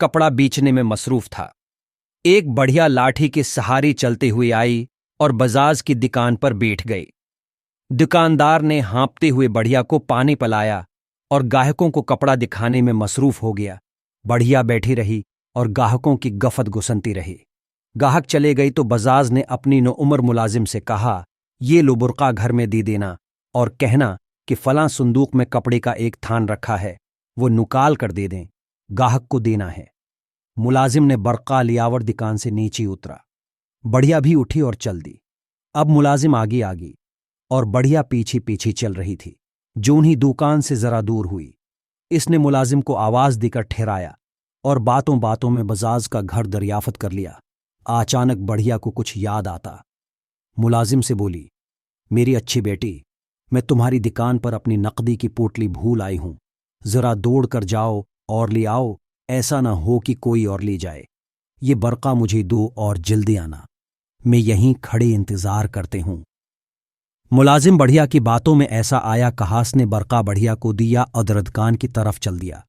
कपड़ा बेचने में मसरूफ था। एक बढ़िया लाठी के सहारे चलते हुए आई और बजाज की दुकान पर बैठ गई। दुकानदार ने हाँपते हुए बढ़िया को पानी पिलाया और गाहकों को कपड़ा दिखाने में मसरूफ हो गया। बढ़िया बैठी रही और गाहकों की गफत गुसनती रही। गाहक चले गई तो बजाज ने अपनी नौउम्र मुलाजिम से कहा, ये लो बुर्का घर में दे देना और कहना कि फलां संदूक में कपड़े का एक थान रखा है, वो निकाल कर दे दें, गाहक को देना है। मुलाजिम ने बर्का लियावर दुकान से नीचे उतरा। बढ़िया भी उठी और चल दी। अब मुलाजिम आगे आगी और बढ़िया पीछे पीछे चल रही थी। जून ही दुकान से जरा दूर हुई, इसने मुलाजिम को आवाज देकर ठहराया और बातों बातों में बजाज का घर दरियाफत कर लिया। अचानक बढ़िया को कुछ याद आता। मुलाजिम से बोली, मेरी अच्छी बेटी, मैं तुम्हारी दुकान पर अपनी नकदी की पोटली भूल आई हूं, जरा दौड़ कर जाओ और ले आओ, ऐसा ना हो कि कोई और ले जाए। ये बर्का मुझे दो और जल्दी आना, मैं यहीं खड़े इंतजार करते हूं। मुलाजिम बढ़िया की बातों में ऐसा आया कहास ने बर्का बढ़िया को दिया और दरदकान की तरफ चल दिया।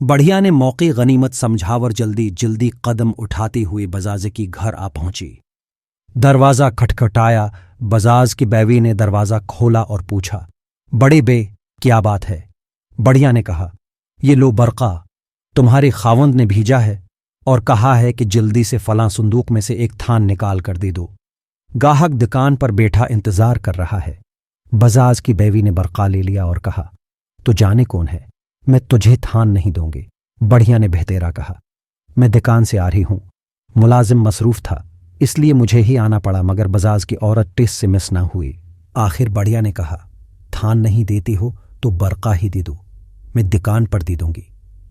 बढ़िया ने मौके गनीमत समझावर जल्दी जल्दी कदम उठाते हुए बजाज की घर आ पहुंची। दरवाज़ा खटखटाया। बजाज की बैवी ने दरवाज़ा खोला और पूछा, बड़े बे, क्या बात है? बढ़िया ने कहा, ये लो बर्का, तुम्हारे खावंद ने भेजा है और कहा है कि जल्दी से फलां संदूक में से एक थान निकाल कर दे दो। गाहक दुकान पर बैठा इंतजार कर रहा है। बजाज की बैवी ने बर्का ले लिया और कहा, तो जाने कौन है, मैं तुझे थान नहीं दूंगी। बढ़िया ने बेहतेरा कहा, मैं दुकान से आ रही हूं, मुलाजिम मसरूफ था इसलिए मुझे ही आना पड़ा, मगर बजाज की औरत टेस से मिस ना हुई। आखिर बढ़िया ने कहा, थान नहीं देती हो तो बर्का ही दे दो, मैं दुकान पर दे दूंगी।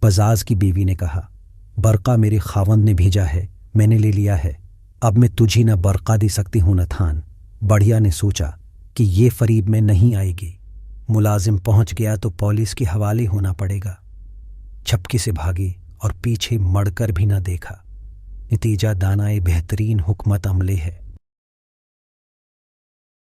बजाज की बीवी ने कहा, बर्का मेरे खावंद ने भेजा है, मैंने ले लिया है, अब मैं तुझे न बर्का दे सकती हूं न थान। बढ़िया ने सोचा कि ये फरीब में नहीं आएगी, मुलाजिम पहुंच गया तो पुलिस के हवाले होना पड़ेगा। छपकी से भागी और पीछे मड़कर भी न देखा। नतीजा दानाए बेहतरीन हुकमत अमले है।